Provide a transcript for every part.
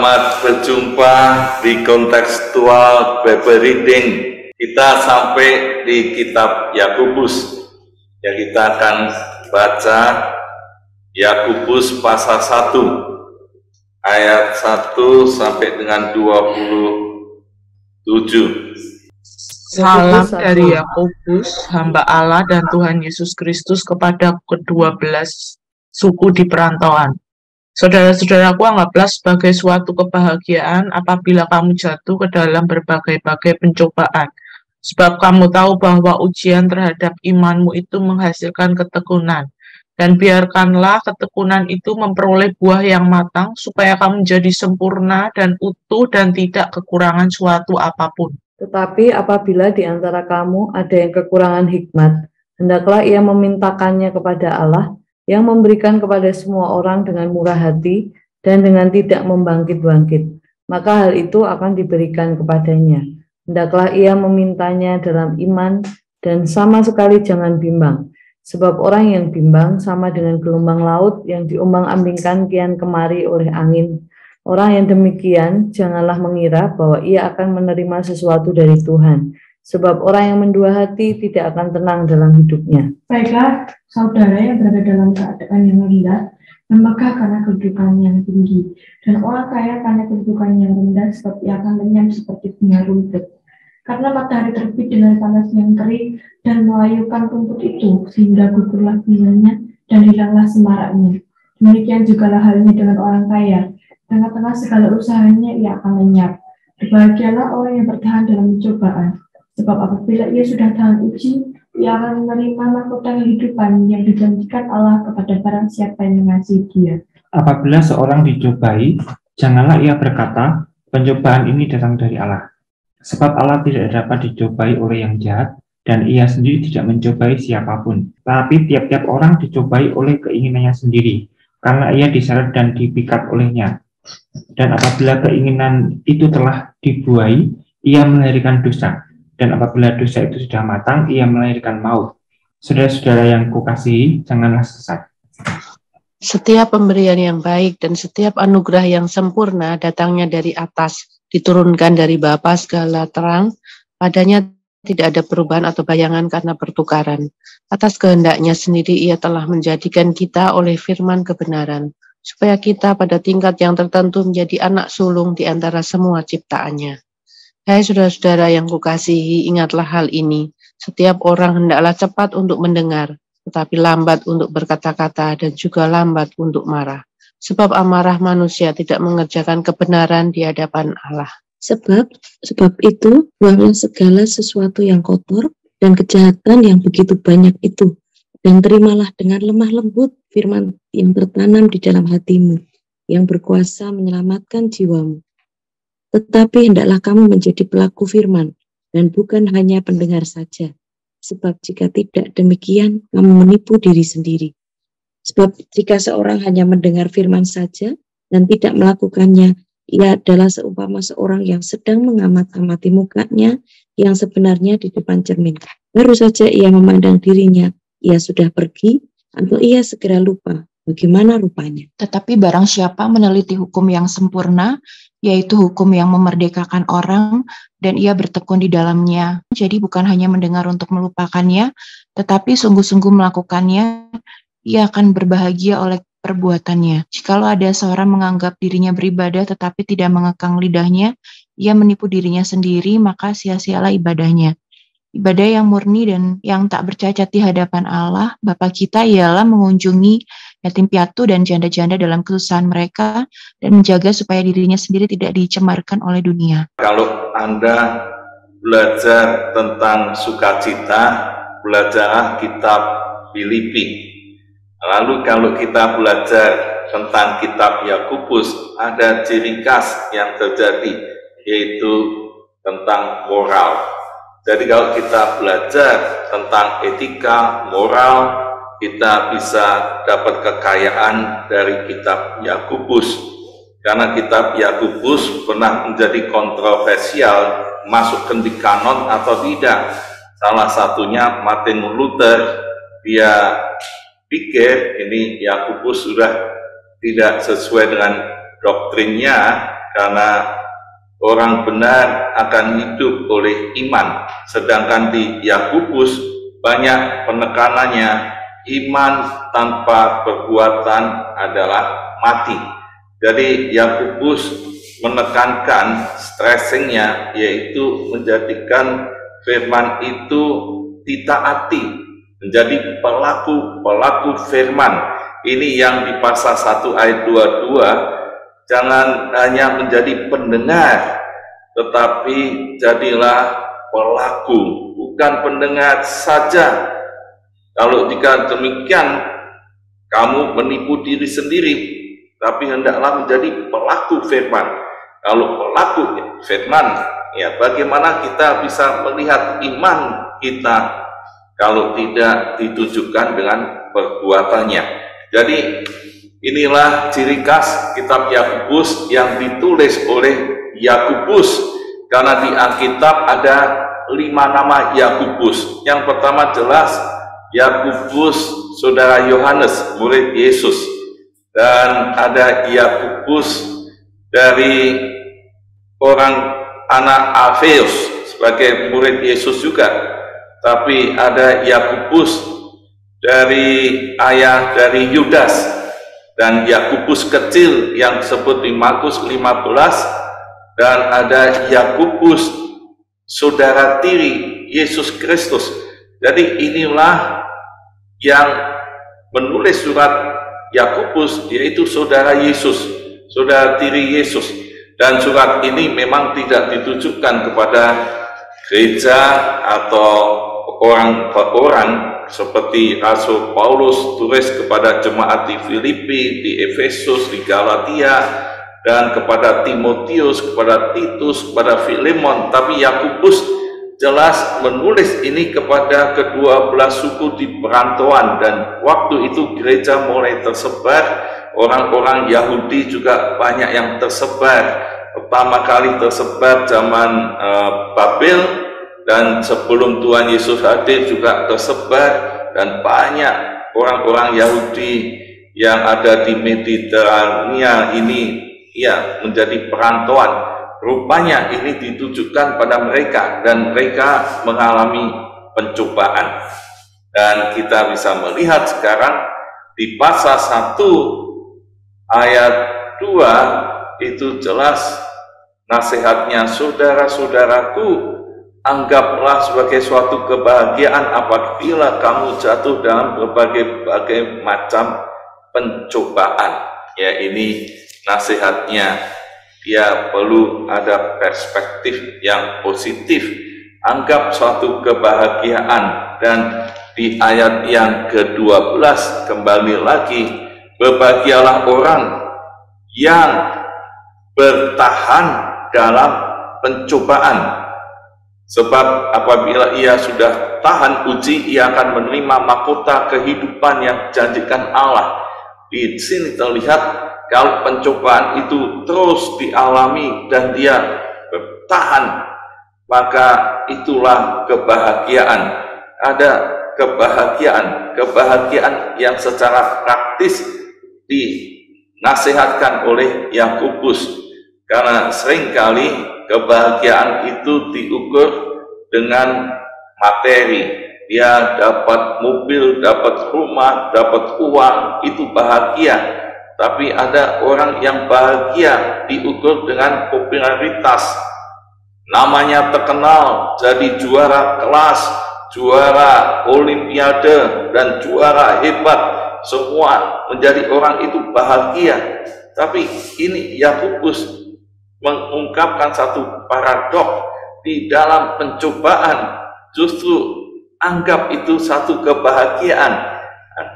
Selamat berjumpa di kontekstual Bible Reading. Kita sampai di kitab Yakobus. Ya, kita akan baca Yakobus pasal 1 ayat 1 sampai dengan 27. Salam dari Yakobus, hamba Allah dan Tuhan Yesus Kristus kepada ke-12 suku di perantauan. Saudara-saudaraku, anggaplah sebagai suatu kebahagiaan apabila kamu jatuh ke dalam berbagai-bagai pencobaan. Sebab kamu tahu bahwa ujian terhadap imanmu itu menghasilkan ketekunan. Dan biarkanlah ketekunan itu memperoleh buah yang matang, supaya kamu menjadi sempurna dan utuh dan tidak kekurangan suatu apapun. Tetapi apabila di antara kamu ada yang kekurangan hikmat, hendaklah ia memintakannya kepada Allah, yang memberikan kepada semua orang dengan murah hati dan dengan tidak membangkit-bangkit, maka hal itu akan diberikan kepadanya. Hendaklah ia memintanya dalam iman dan sama sekali jangan bimbang, sebab orang yang bimbang sama dengan gelombang laut yang diombang-ambingkan kian kemari oleh angin. Orang yang demikian janganlah mengira bahwa ia akan menerima sesuatu dari Tuhan, sebab orang yang mendua hati tidak akan tenang dalam hidupnya. Baiklah, saudara yang berada dalam keadaan yang rendah, dan megah karena kedudukan yang tinggi, dan orang kaya karena kedudukan yang rendah, sebab ia akan lenyap seperti bunga rumput. Karena matahari terbit dengan panas yang terik dan melayukan rumput itu, sehingga gugurlah bunganya dan hilanglah semaraknya. Demikian jugalah halnya dengan orang kaya. Tengah-tengah segala usahanya ia akan lenyap. Berbahagialah orang yang bertahan dalam pencobaan, sebab apabila ia sudah tahan uji, ia akan menerima mahkota kehidupan yang dijanjikan Allah kepada barang siapa yang mengasihi Dia. Apabila seorang dicobai, janganlah ia berkata, pencobaan ini datang dari Allah. Sebab Allah tidak dapat dicobai oleh yang jahat, dan ia sendiri tidak mencobai siapapun. Tapi tiap-tiap orang dicobai oleh keinginannya sendiri, karena ia diseret dan dipikat olehnya. Dan apabila keinginan itu telah dibuai, ia melahirkan dosa. Dan apabila dosa itu sudah matang, ia melahirkan maut. Saudara-saudara yang kukasihi, janganlah sesat. Setiap pemberian yang baik dan setiap anugerah yang sempurna datangnya dari atas, diturunkan dari Bapa segala terang, padanya tidak ada perubahan atau bayangan karena pertukaran. Atas kehendaknya sendiri ia telah menjadikan kita oleh firman kebenaran, supaya kita pada tingkat yang tertentu menjadi anak sulung di antara semua ciptaannya. Hai saudara-saudara yang kukasihi, ingatlah hal ini. Setiap orang hendaklah cepat untuk mendengar, tetapi lambat untuk berkata-kata dan juga lambat untuk marah. Sebab amarah manusia tidak mengerjakan kebenaran di hadapan Allah. Sebab itu, buanglah segala sesuatu yang kotor dan kejahatan yang begitu banyak itu, dan terimalah dengan lemah lembut firman yang tertanam di dalam hatimu, yang berkuasa menyelamatkan jiwamu. Tetapi hendaklah kamu menjadi pelaku firman, dan bukan hanya pendengar saja. Sebab jika tidak demikian, kamu menipu diri sendiri. Sebab jika seorang hanya mendengar firman saja, dan tidak melakukannya, ia adalah seumpama seorang yang sedang mengamat-amati mukanya, yang sebenarnya di depan cermin. Baru saja ia memandang dirinya, ia sudah pergi, atau ia segera lupa bagaimana rupanya. Tetapi barang siapa meneliti hukum yang sempurna, yaitu hukum yang memerdekakan orang, dan ia bertekun di dalamnya. Jadi bukan hanya mendengar untuk melupakannya, tetapi sungguh-sungguh melakukannya, ia akan berbahagia oleh perbuatannya. Jikalau ada seorang menganggap dirinya beribadah tetapi tidak mengekang lidahnya, ia menipu dirinya sendiri, maka sia-sialah ibadahnya. Ibadah yang murni dan yang tak bercacat di hadapan Allah, Bapa kita, ialah mengunjungi yatim piatu dan janda-janda dalam kesusahan mereka dan menjaga supaya dirinya sendiri tidak dicemarkan oleh dunia. Kalau Anda belajar tentang sukacita, belajarlah kitab Filipi. Lalu kalau kita belajar tentang kitab Yakobus, ada ciri khas yang terjadi, yaitu tentang moral. Jadi kalau kita belajar tentang etika, moral, kita bisa dapat kekayaan dari kitab Yakobus. Karena kitab Yakobus pernah menjadi kontroversial, masukkan di kanon atau tidak. Salah satunya Martin Luther, dia pikir ini Yakobus sudah tidak sesuai dengan doktrinnya, karena orang benar akan hidup oleh iman. Sedangkan di Yakobus banyak penekanannya, iman tanpa perbuatan adalah mati. Jadi Yakobus menekankan stressingnya, yaitu menjadikan firman itu ditaati, menjadi pelaku firman. Ini yang di pasal 1 ayat 22, jangan hanya menjadi pendengar, tetapi jadilah pelaku, bukan pendengar saja. Kalau jika demikian, kamu menipu diri sendiri, tapi hendaklah menjadi pelaku firman. Kalau pelaku firman, ya bagaimana kita bisa melihat iman kita kalau tidak ditujukan dengan perbuatannya. Jadi inilah ciri khas kitab Yakobus yang ditulis oleh Yakobus, karena di Alkitab ada 5 nama Yakobus. Yang pertama jelas Yakobus saudara Yohanes, murid Yesus, dan ada Yakobus dari orang anak Alfeus sebagai murid Yesus juga, tapi ada Yakobus dari ayah dari Yudas, dan Yakobus kecil yang disebut di Markus 15, dan ada Yakobus saudara tiri Yesus Kristus. Jadi inilah yang menulis surat Yakobus, yaitu saudara Yesus, saudara tiri Yesus. Dan surat ini memang tidak ditujukan kepada gereja atau orang per orang, seperti Rasul Paulus tulis kepada jemaat di Filipi, di Efesus, di Galatia, dan kepada Timotius, kepada Titus, kepada Filemon. Tapi Yakobus jelas menulis ini kepada kedua belah suku di perantauan, dan waktu itu gereja mulai tersebar, orang-orang Yahudi juga banyak yang tersebar. Pertama kali tersebar zaman Babel, dan sebelum Tuhan Yesus hadir juga tersebar, dan banyak orang-orang Yahudi yang ada di Mediterania ini ya menjadi perantauan. Rupanya ini ditujukan pada mereka, dan mereka mengalami pencobaan. Dan kita bisa melihat sekarang di pasal 1 ayat 2 itu jelas nasihatnya, saudara-saudaraku, anggaplah sebagai suatu kebahagiaan apabila kamu jatuh dalam berbagai macam pencobaan. Ya, ini nasihatnya. Dia perlu ada perspektif yang positif. Anggap suatu kebahagiaan. Dan di ayat yang ke-12 kembali lagi, berbahagialah orang yang bertahan dalam pencobaan. Sebab apabila ia sudah tahan uji, ia akan menerima mahkota kehidupan yang dijanjikan Allah. Di sini terlihat kalau pencobaan itu terus dialami dan dia bertahan, maka itulah kebahagiaan. Ada kebahagiaan yang secara praktis dinasihatkan oleh Yakobus. Karena seringkali kebahagiaan itu diukur dengan materi. Dia dapat mobil, dapat rumah, dapat uang, itu bahagia. Tapi ada orang yang bahagia diukur dengan popularitas. Namanya terkenal, jadi juara kelas, juara olimpiade, dan juara hebat. Semua menjadi orang itu bahagia. Tapi ini Yakobus mengungkapkan satu paradok di dalam pencobaan, justru anggap itu satu kebahagiaan.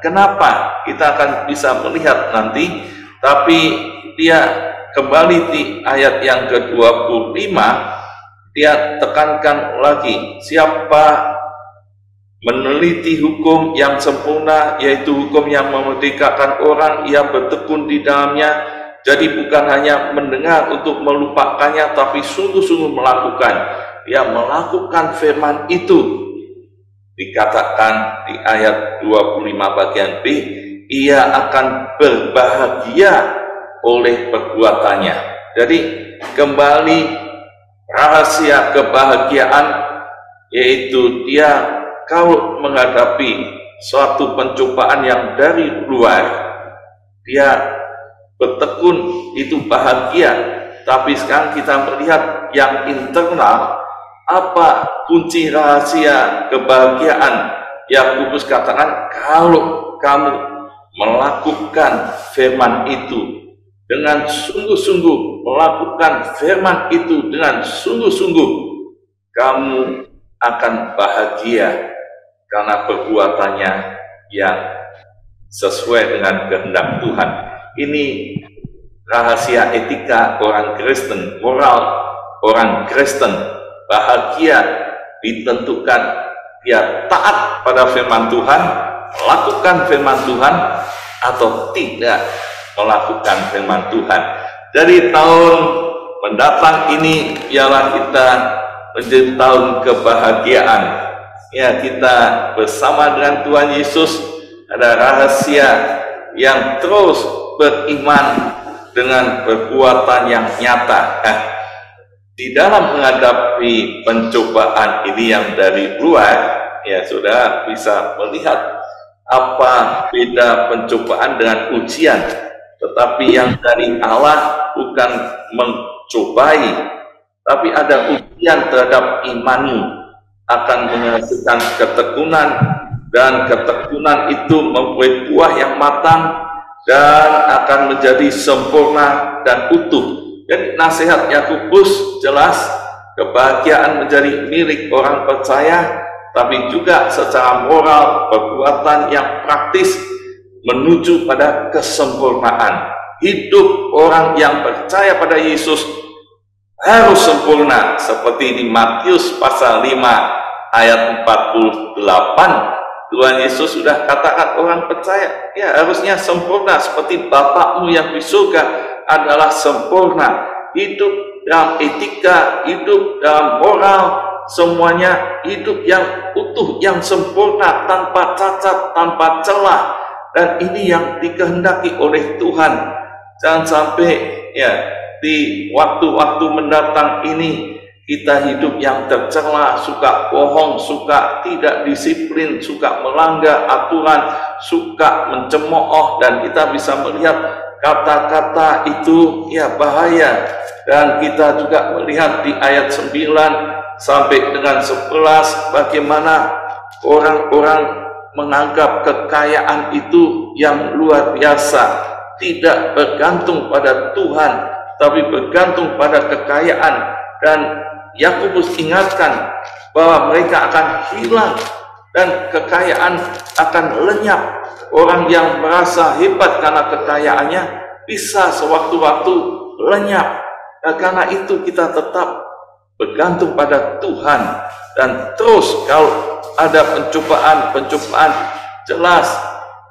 Kenapa? Kita akan bisa melihat nanti, tapi dia kembali di ayat yang ke-25, dia tekankan lagi, siapa meneliti hukum yang sempurna, yaitu hukum yang memerdekakan orang, ia bertekun di dalamnya. Jadi bukan hanya mendengar untuk melupakannya, tapi sungguh-sungguh melakukan. Dia melakukan firman itu. Dikatakan di ayat 25 bagian B, ia akan berbahagia oleh perbuatannya. Jadi kembali rahasia kebahagiaan, yaitu dia kalau menghadapi suatu pencobaan yang dari luar, dia bertekun, itu bahagia. Tapi sekarang kita melihat yang internal, apa kunci rahasia kebahagiaan? Yakobus katakan, kalau kamu melakukan firman itu dengan sungguh-sungguh, melakukan firman itu dengan sungguh-sungguh, kamu akan bahagia karena perbuatannya yang sesuai dengan kehendak Tuhan. Ini rahasia etika orang Kristen, moral orang Kristen. Bahagia ditentukan dia taat pada firman Tuhan, melakukan firman Tuhan, atau tidak melakukan firman Tuhan. Dari tahun mendatang ini, biarlah kita menjadi tahun kebahagiaan. Ya, kita bersama dengan Tuhan Yesus ada rahasia yang terus beriman dengan perbuatan yang nyata. Di dalam menghadapi pencobaan ini yang dari luar, ya saudara bisa melihat apa beda pencobaan dengan ujian. Tetapi yang dari Allah bukan mencobai, tapi ada ujian terhadap imanmu, akan menghasilkan ketekunan, dan ketekunan itu membuat buah yang matang dan akan menjadi sempurna dan utuh. Dan nasihat Yakobus jelas, kebahagiaan menjadi milik orang percaya, tapi juga secara moral, perbuatan yang praktis menuju pada kesempurnaan. Hidup orang yang percaya pada Yesus harus sempurna, seperti di Matius pasal 5 ayat 48. Tuhan Yesus sudah katakan orang percaya ya harusnya sempurna seperti Bapakmu yang di surga adalah sempurna. Hidup dalam etika, hidup dalam moral, semuanya hidup yang utuh, yang sempurna, tanpa cacat, tanpa celah. Dan ini yang dikehendaki oleh Tuhan. Jangan sampai ya di waktu-waktu mendatang ini kita hidup yang tercela, suka bohong, suka tidak disiplin, suka melanggar aturan, suka mencemooh, dan kita bisa melihat kata-kata itu ya bahaya. Dan kita juga melihat di ayat 9 sampai dengan 11 bagaimana orang-orang menganggap kekayaan itu yang luar biasa, tidak bergantung pada Tuhan tapi bergantung pada kekayaan. Dan Yakobus ingatkan bahwa mereka akan hilang dan kekayaan akan lenyap. Orang yang merasa hebat karena kekayaannya bisa sewaktu-waktu lenyap. Nah, karena itu kita tetap bergantung pada Tuhan. Dan terus kalau ada pencobaan jelas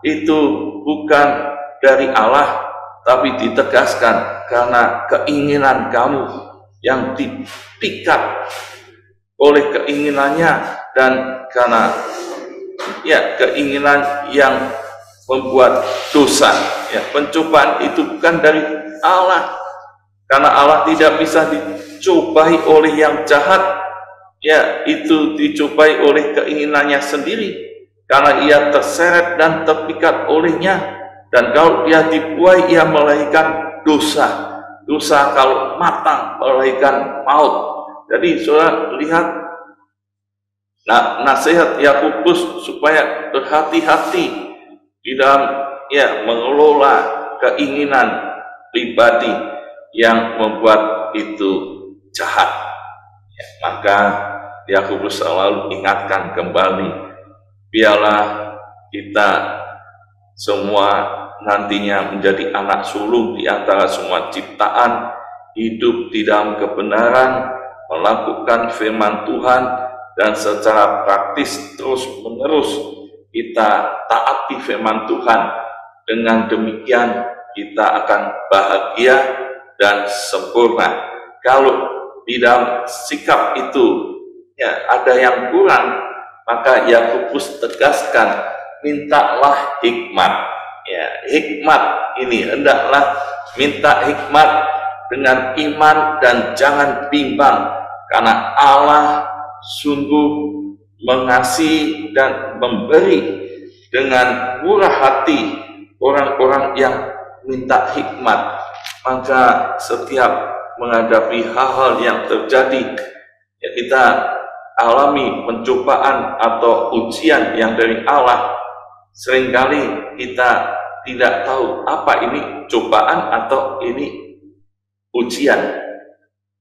itu bukan dari Allah, tapi ditegaskan karena keinginan kamu yang dipikat oleh keinginannya, dan karena ya keinginan yang membuat dosa. Ya, pencobaan itu bukan dari Allah, karena Allah tidak bisa dicobai oleh yang jahat. Ya, itu dicobai oleh keinginannya sendiri, karena ia terseret dan terpikat olehnya. Dan kalau dia dibuai, ia melahirkan dosa. Dosa kalau matang melahirkan maut. Jadi saudara lihat nasihat Yakobus supaya berhati-hati di dalam ya mengelola keinginan pribadi yang membuat itu jahat. Ya, maka Yakobus selalu ingatkan kembali, biarlah kita semua nantinya menjadi anak sulung di antara semua ciptaan, hidup di dalam kebenaran, melakukan firman Tuhan, dan secara praktis terus-menerus kita taati firman Tuhan. Dengan demikian kita akan bahagia dan sempurna. Kalau di dalam sikap itu ya ada yang kurang, maka Yakobus tegaskan, mintalah hikmat. Ya, hikmat ini hendaklah minta hikmat dengan iman dan jangan bimbang, karena Allah sungguh mengasihi dan memberi dengan murah hati orang-orang yang minta hikmat. Maka setiap menghadapi hal-hal yang terjadi, ya kita alami pencobaan atau ujian yang dari Allah, seringkali kita tidak tahu apa ini cobaan atau ini ujian.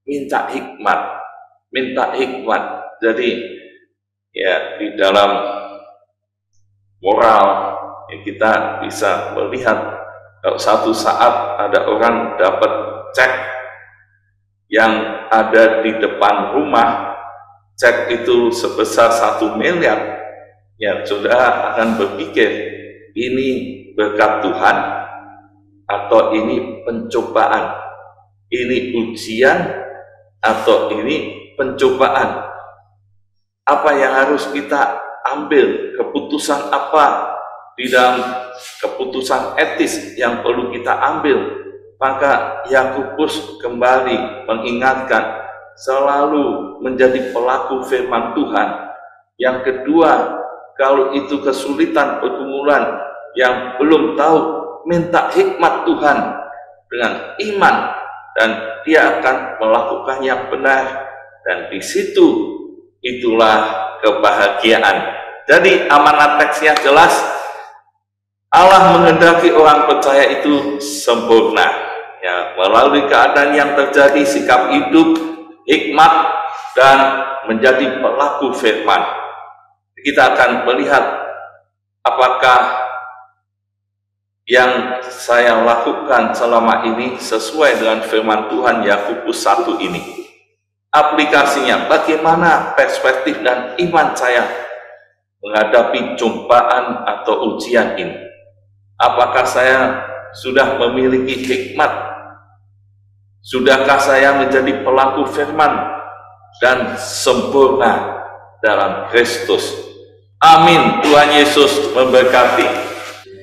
Minta hikmat. Jadi ya di dalam moral ya, kita bisa melihat kalau satu saat ada orang dapat cek yang ada di depan rumah, cek itu sebesar 1 miliar, ya saudara akan berpikir ini berkat Tuhan atau ini pencobaan, ini ujian atau ini pencobaan. Apa yang harus kita ambil, keputusan apa di dalam keputusan etis yang perlu kita ambil? Maka Yakobus kembali mengingatkan selalu menjadi pelaku firman Tuhan. Yang kedua, kalau itu kesulitan pergumulan yang belum tahu, minta hikmat Tuhan dengan iman dan dia akan melakukan yang benar, dan di situ itulah kebahagiaan. Jadi amanat teksnya jelas, Allah menghendaki orang percaya itu sempurna, ya, melalui keadaan yang terjadi, sikap hidup, hikmat, dan menjadi pelaku firman. Kita akan melihat apakah yang saya lakukan selama ini sesuai dengan firman Tuhan Yakobus 1 ini. Aplikasinya, bagaimana perspektif dan iman saya menghadapi cobaan atau ujian ini? Apakah saya sudah memiliki hikmat? Sudahkah saya menjadi pelaku firman dan sempurna dalam Kristus? Amin. Tuhan Yesus memberkati.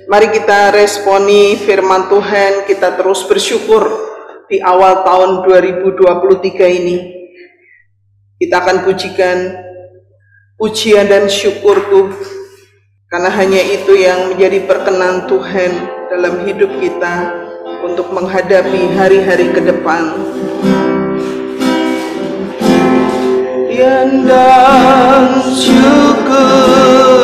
Mari kita responi firman Tuhan, kita terus bersyukur di awal tahun 2023 ini. Kita akan pujikan pujian dan syukurku, karena hanya itu yang menjadi perkenan Tuhan dalam hidup kita untuk menghadapi hari-hari ke depan. Pujian dan syukurku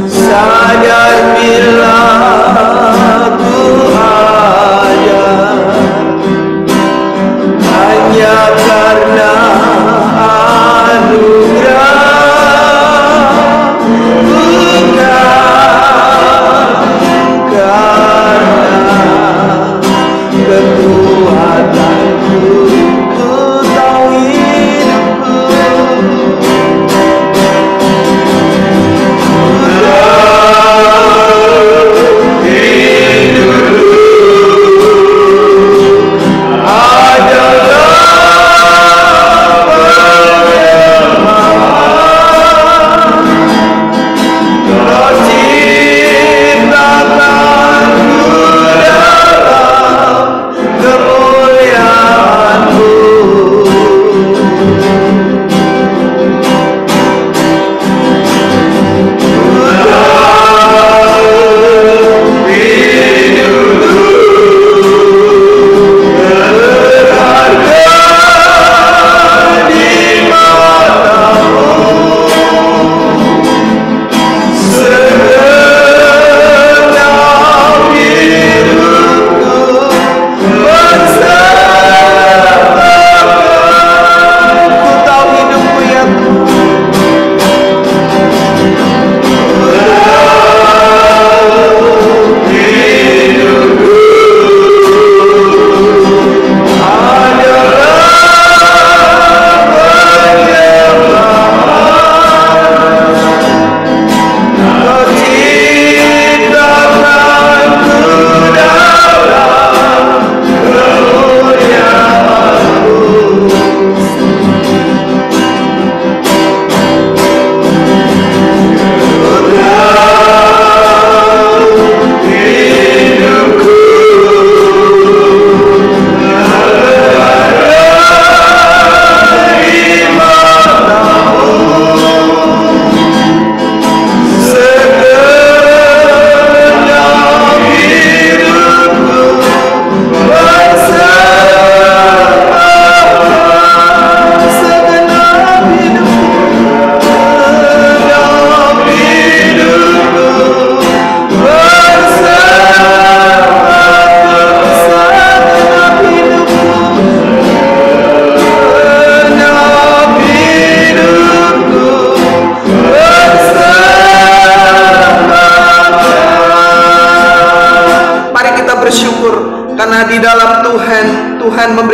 sadar bila ku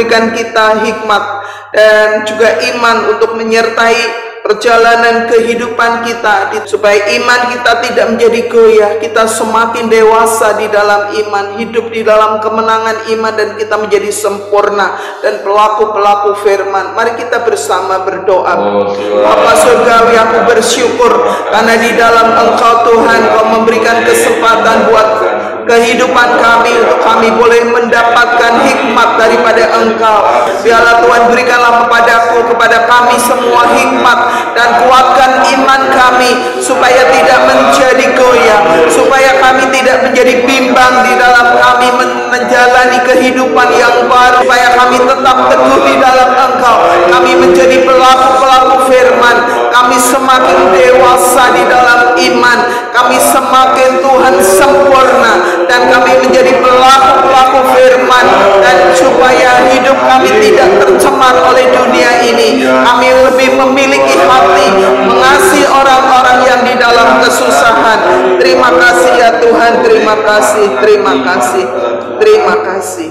memberikan kita hikmat dan juga iman untuk menyertai perjalanan kehidupan kita, supaya iman kita tidak menjadi goyah, kita semakin dewasa di dalam iman, hidup di dalam kemenangan iman, dan kita menjadi sempurna dan pelaku-pelaku firman. Mari kita bersama berdoa. Bapa surgawi, aku bersyukur karena di dalam Engkau Tuhan, Kau memberikan kesempatan buat kehidupan kami, untuk kami boleh mendapatkan hikmat daripada Engkau. Biarlah Tuhan berikanlah kepadaku, kepada kami semua hikmat, dan kuatkan iman kami supaya tidak menjadi goyah, supaya kami tidak menjadi bimbang di dalam kami menjalani kehidupan yang baru, supaya kami tetap teguh di dalam Engkau. Kami menjadi pelaku-pelaku firman, kami semakin dewasa di dalam iman, kami semakin Tuhan sempurna, dan kami menjadi pelaku-pelaku firman, dan supaya hidup kami tidak tercemar oleh dunia ini, kami lebih memiliki hati mengasihi orang-orang yang di dalam kesusahan. Terima kasih ya Tuhan, terima kasih, terima kasih, terima kasih.